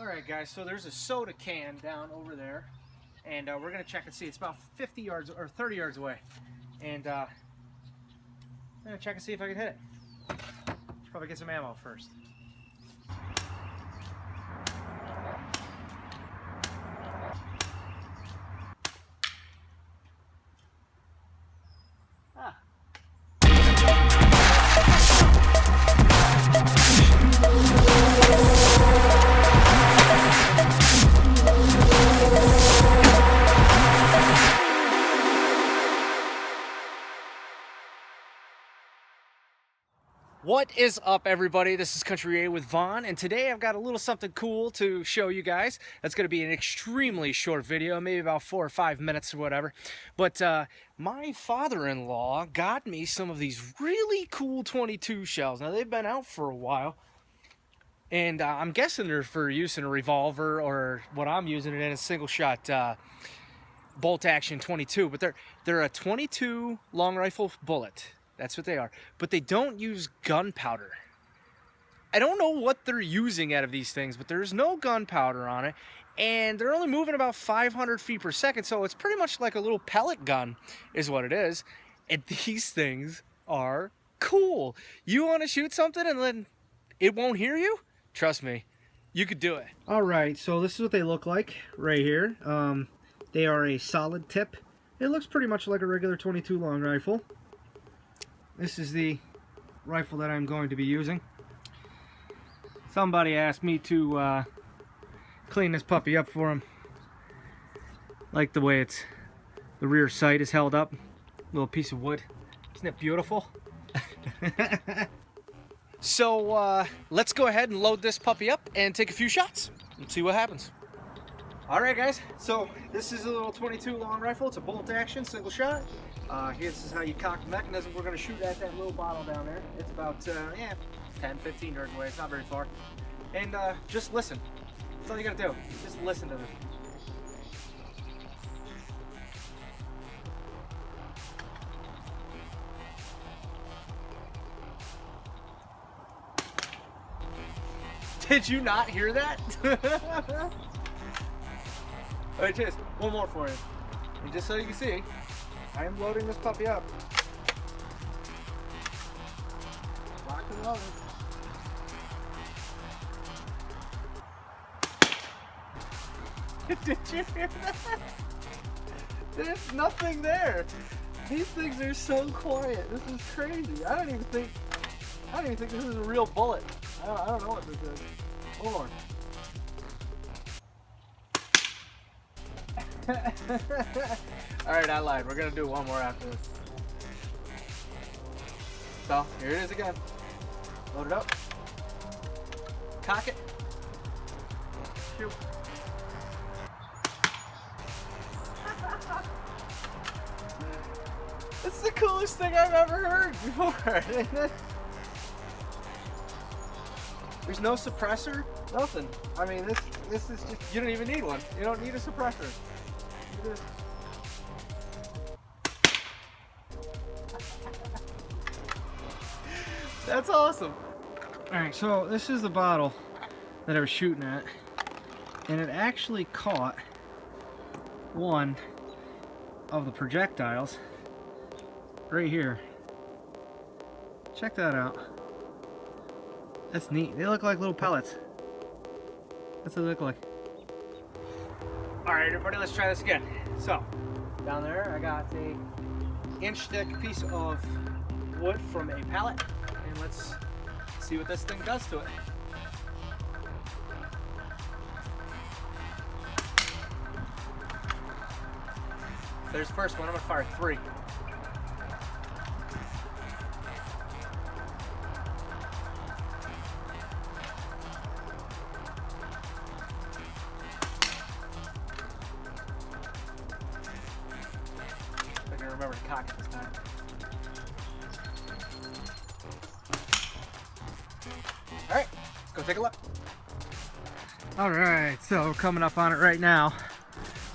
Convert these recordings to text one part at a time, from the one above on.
Alright guys, so there's a soda can down over there, and we're going to check and see. It's about 50 yards or 30 yards away, and I'm going to check and see if I can hit it. Should probably get some ammo first. What is up, everybody? This is Country A with Vaughn, and today I've got a little something cool to show you guys. That's going to be an extremely short video, maybe about 4 or 5 minutes or whatever. But my father-in-law got me some of these really cool 22 shells. Now, they've been out for a while, and I'm guessing they're for use in a revolver, or what I'm using it in a single-shot bolt-action 22. But they're a 22 long rifle bullet. That's what they are. But they don't use gunpowder. I don't know what they're using out of these things, but there's no gunpowder on it. And they're only moving about 500 feet per second, so it's pretty much like a little pellet gun is what it is. And these things are cool. You want to shoot something and then it won't hear you? Trust me, you could do it. All right, so this is what they look like right here. They are a solid tip. It looks pretty much like a regular 22 long rifle. This is the rifle that I'm going to be using. Somebody asked me to clean this puppy up for him. Like the way the rear sight is held up. Little piece of wood. Isn't it beautiful? So let's go ahead and load this puppy up and take a few shots and see what happens. Alright guys, so this is a little 22 long rifle. It's a bolt action, single shot. This is how you cock the mechanism. We're going to shoot at that little bottle down there. It's about 10-15 yards away. It's not very far. And just listen. That's all you got to do. Just listen to this. Did you not hear that? Alright, just one more for you. And just so you can see, I am loading this puppy up. Lock and loaded. Did you hear that? There's nothing there. These things are so quiet. This is crazy. I don't even think this is a real bullet. I don't know what this is. Hold on. Alright, I lied. We're gonna do one more after this. So, here it is again. Load it up. Cock it. Shoot. It's the coolest thing I've ever heard before. There's no suppressor, nothing. I mean, this is just, you don't even need one. You don't need a suppressor. That's awesome. Alright, so this is the bottle that I was shooting at, and it actually caught one of the projectiles right here. Check that out. That's neat. They look like little pellets. That's what they look like. Alright everybody, let's try this again. So, down there I got a inch thick piece of wood from a pallet, and let's see what this thing does to it. There's the first one. I'm gonna fire 3. Remember to cock it this time. Alright, let's go take a look. Alright, so we're coming up on it right now.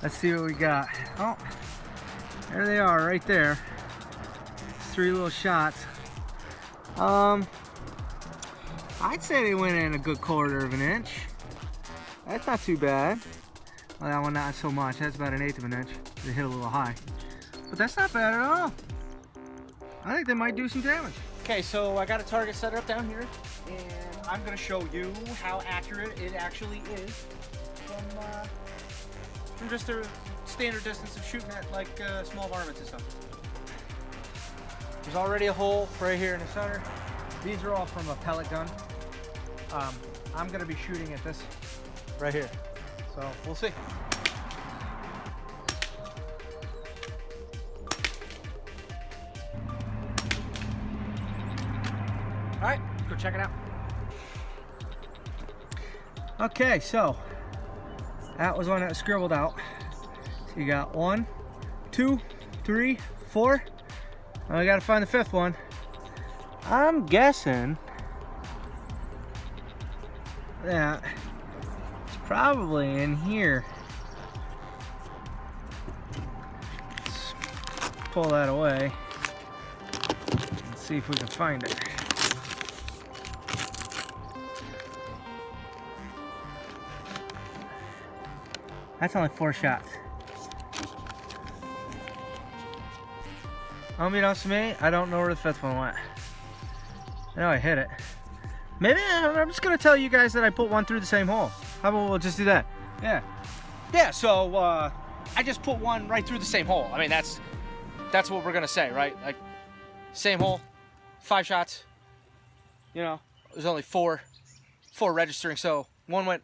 Let's see what we got. Oh, there they are right there. 3 little shots. I'd say they went in a good 1/4 of an inch. That's not too bad. Well, that one not so much. That's about 1/8 of an inch. They hit a little high. But that's not bad at all. I think they might do some damage. Okay, so I got a target set up down here, and I'm going to show you how accurate it actually is from just a standard distance of shooting at like small varmints and stuff. There's already a hole right here in the center. These are all from a pellet gun. I'm going to be shooting at this right here, so we'll see. All right, let's go check it out. Okay, so that was one that was scribbled out. So you got 1, 2, 3, 4. Now I gotta find the 5th one. I'm guessing that it's probably in here. Let's pull that away and see if we can find it. That's only 4 shots. Unbeknownst to me, I don't know where the 5th one went. I know I hit it. Maybe I'm just gonna tell you guys that I put one through the same hole. How about we'll just do that? Yeah. Yeah, so I just put one right through the same hole. I mean, that's what we're gonna say, right? Like, same hole, 5 shots. You know, there's only four registering, so one went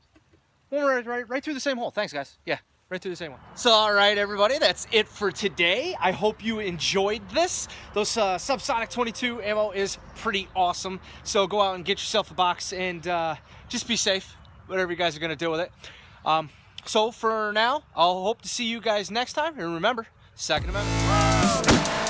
right through the same hole. Thanks, guys. Yeah, right through the same one. So, all right, everybody, that's it for today. I hope you enjoyed this. Those SubSonic 22 ammo is pretty awesome. So go out and get yourself a box and just be safe, whatever you guys are gonna do with it. So for now, I'll hope to see you guys next time. And remember, Second Amendment.